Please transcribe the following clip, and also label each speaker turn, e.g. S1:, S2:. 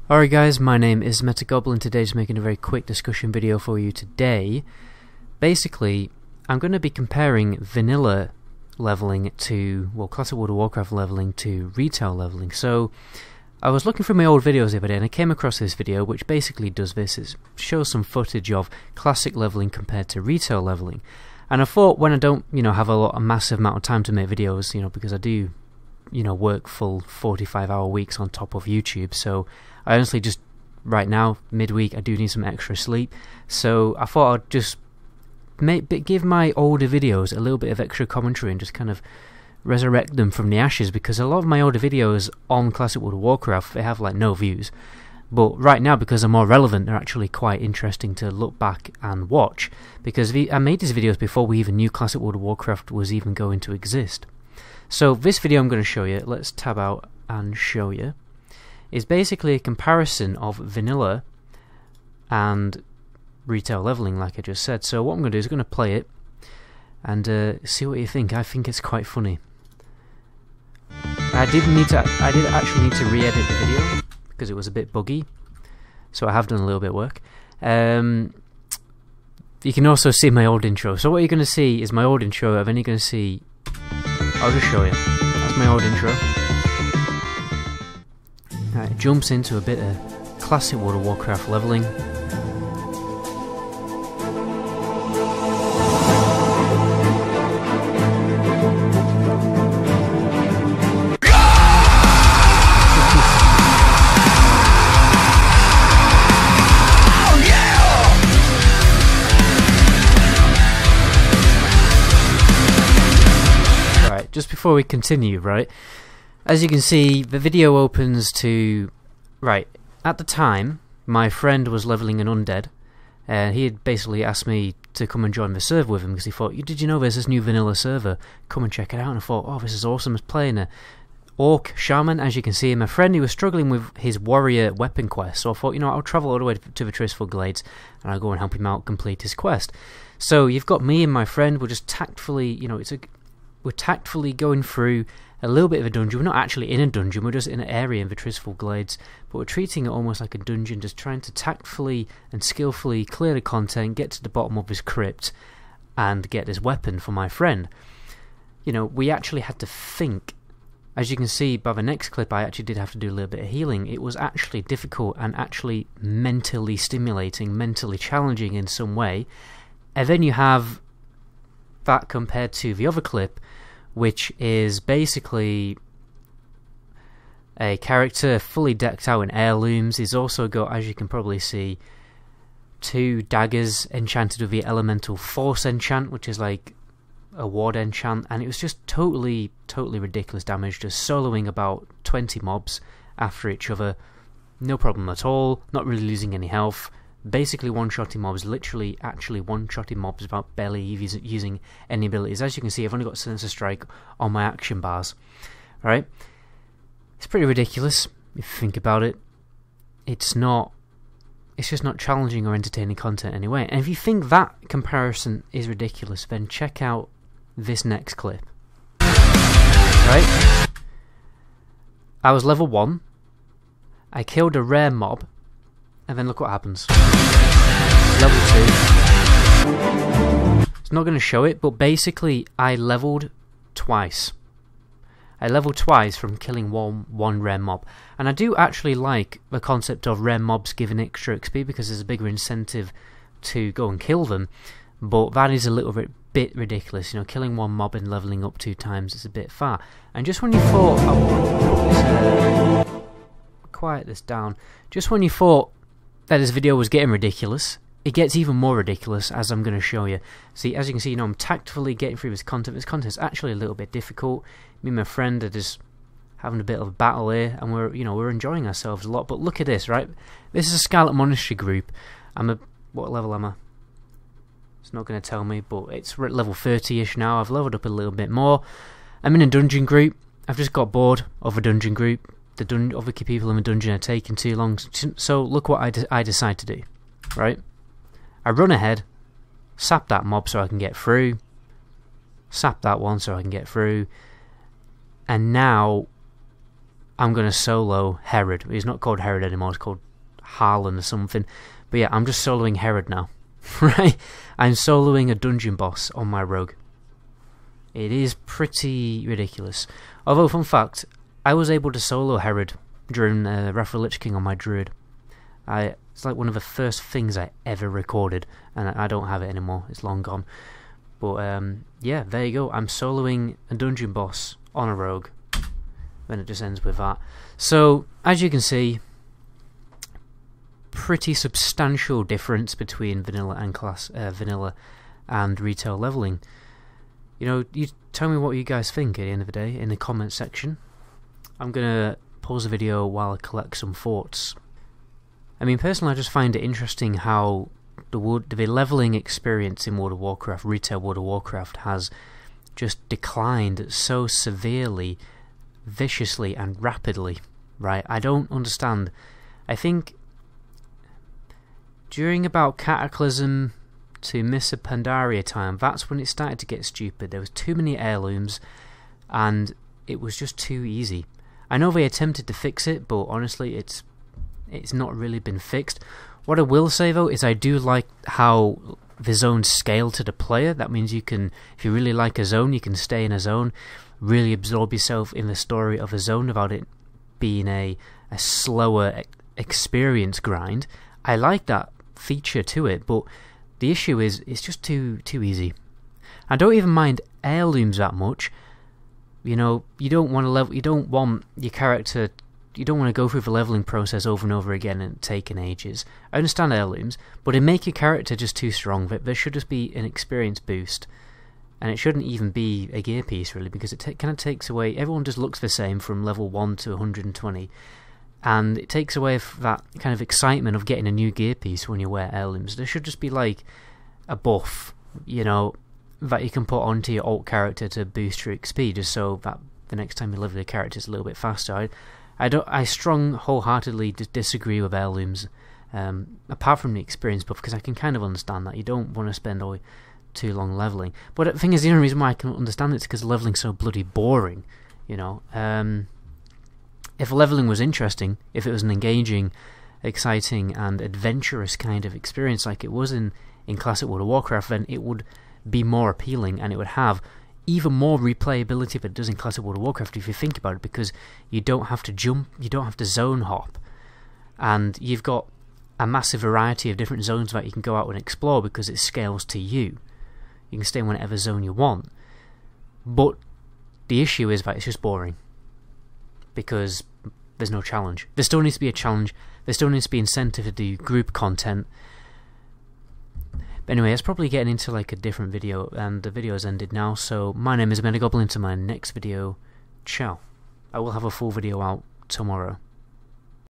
S1: Alright guys, my name is Metagoblin. Today's making a very quick discussion video for you today. Basically, I'm going to be comparing vanilla leveling to, well, classic World of Warcraft leveling to retail leveling. So, I was looking through my old videos the other day and I came across this video which basically does this. It shows some footage of classic leveling compared to retail leveling. And I thought, when I don't, have a massive amount of time to make videos, because I do, work full 45-hour weeks on top of YouTube, so I honestly just, right now, midweek, I do need some extra sleep, so I thought I'd just give my older videos a little bit of extra commentary and just kind of resurrect them from the ashes, because a lot of my older videos on Classic World of Warcraft, they have like no views, but right now, because they're more relevant, they're actually quite interesting to look back and watch, because I made these videos before we even knew Classic World of Warcraft was even going to exist. So this video I'm going to show you, let's tab out and show you, is basically a comparison of vanilla and retail leveling, like I just said. So what I'm going to do is I'm going to play it and see what you think. I think it's quite funny. I did actually need to re-edit the video because it was a bit buggy, so I have done a little bit of work. You can also see my old intro. So what you're going to see is my old intro. Then you're going to see, I'll just show you. That's my old intro. Right, it jumps into a bit of classic World of Warcraft leveling. Just before we continue, right, as you can see, the video opens to, right, at the time, my friend was leveling an undead, and he had basically asked me to come and join the server with him, because he thought, did you know there's this new vanilla server, come and check it out, and I thought, oh, this is awesome. I was playing a orc shaman, as you can see, and my friend, he was struggling with his warrior weapon quest, so I thought, I'll travel all the way to the Tristful Glades, and I'll go and help him out complete his quest. So you've got me and my friend, we're just tactfully, we're tactfully going through a little bit of a dungeon. We're not actually in a dungeon, we're just in an area in the Tristful Glades, but we're treating it almost like a dungeon, just trying to tactfully and skillfully clear the content, get to the bottom of this crypt, and get this weapon for my friend. We actually had to think. As you can see by the next clip, I actually did have to do a little bit of healing. It was actually difficult and actually mentally stimulating, mentally challenging in some way. And then you have that compared to the other clip, which is basically a character fully decked out in heirlooms. He's also got, as you can probably see, 2 daggers enchanted with the elemental force enchant, which is like a ward enchant, and it was just totally ridiculous damage, just soloing about 20 mobs after each other, no problem at all, not really losing any health. Basically one-shotting mobs, literally actually one-shotting mobs without barely using any abilities. As you can see, I've only got Sinister Strike on my action bars. Right? It's pretty ridiculous if you think about it. It's just not challenging or entertaining content anyway. And if you think that comparison is ridiculous, then check out this next clip. Right? I was level 1. I killed a rare mob. And then look what happens. Level 2. It's not going to show it, but basically I leveled twice. I leveled twice from killing one rare mob. And I do actually like the concept of rare mobs giving extra XP, because there's a bigger incentive to go and kill them. But that is a little bit ridiculous. Killing one mob and leveling up 2 times is a bit far. And just when you thought, quiet this down. Just when you thought that this video was getting ridiculous, it gets even more ridiculous, as I'm going to show you. See, as you can see, I'm tactfully getting through this content. This content is actually a little bit difficult. Me and my friend are just having a bit of a battle here, and we're enjoying ourselves a lot. But look at this, right? This is a Scarlet Monastery group. What level am I? It's not going to tell me, but it's at level 30-ish now. I've leveled up a little bit more. I'm in a dungeon group. I've just got bored of a dungeon group. The other people in the dungeon are taking too long, so look what I decide to do, right? I run ahead, sap that mob so I can get through, sap that one so I can get through, and now I'm going to solo Herod. He's not called Herod anymore, it's called Harlan or something. But yeah, I'm just soloing Herod now. Right? I'm soloing a dungeon boss on my rogue. It is pretty ridiculous. Although, fun fact, I was able to solo Herod during Wrath of the Lich King on my druid. It's like one of the first things I ever recorded, and I don't have it anymore. It's long gone. But yeah, there you go. I'm soloing a dungeon boss on a rogue. Then it just ends with that. So, as you can see, pretty substantial difference between vanilla and retail leveling. You know, you tell me what you guys think at the end of the day in the comment section. I'm gonna pause the video while I collect some thoughts. I mean, personally, I just find it interesting how the leveling experience in World of Warcraft, retail World of Warcraft, has just declined so severely, viciously, and rapidly. Right? I don't understand. I think during about Cataclysm to Mists of Pandaria time, that's when it started to get stupid. There was too many heirlooms, and it was just too easy. I know they attempted to fix it, but honestly, it's not really been fixed. What I will say though is I do like how the zones scale to the player. That means you can, if you really like a zone, you can stay in a zone, really absorb yourself in the story of a zone without it being a slower experience grind. I like that feature to it, but the issue is it's just too easy. I don't even mind heirlooms that much. You know, you don't want to level. You don't want your character. You don't want to go through the leveling process over and over again and taking ages. I understand heirlooms, but they make your character just too strong. There should just be an experience boost, and it shouldn't even be a gear piece really, because it kind of takes away. Everyone just looks the same from level 1 to 120, and it takes away that kind of excitement of getting a new gear piece when you wear heirlooms. There should just be like a buff, you know, that you can put onto your alt character to boost your XP, just so that the next time you level your character is a little bit faster. I wholeheartedly disagree with heirlooms, apart from the experience buff, because I can kind of understand that you don't want to spend too long leveling. But the thing is, the only reason why I can understand it is because leveling's so bloody boring. You know, if leveling was interesting, if it was an engaging, exciting, and adventurous kind of experience like it was in Classic World of Warcraft, then it would be more appealing, and it would have even more replayability than it does in Classic World of Warcraft if you think about it, because you don't have to jump, you don't have to zone hop, and you've got a massive variety of different zones that you can go out and explore because it scales to you. You can stay in whatever zone you want. But the issue is that it's just boring, because there's no challenge. There still needs to be a challenge, there still needs to be incentive to do group content. But anyway, it's probably getting into like a different video, and the video has ended now. So my name is Medagoblin. Until my next video, ciao. I will have a full video out tomorrow.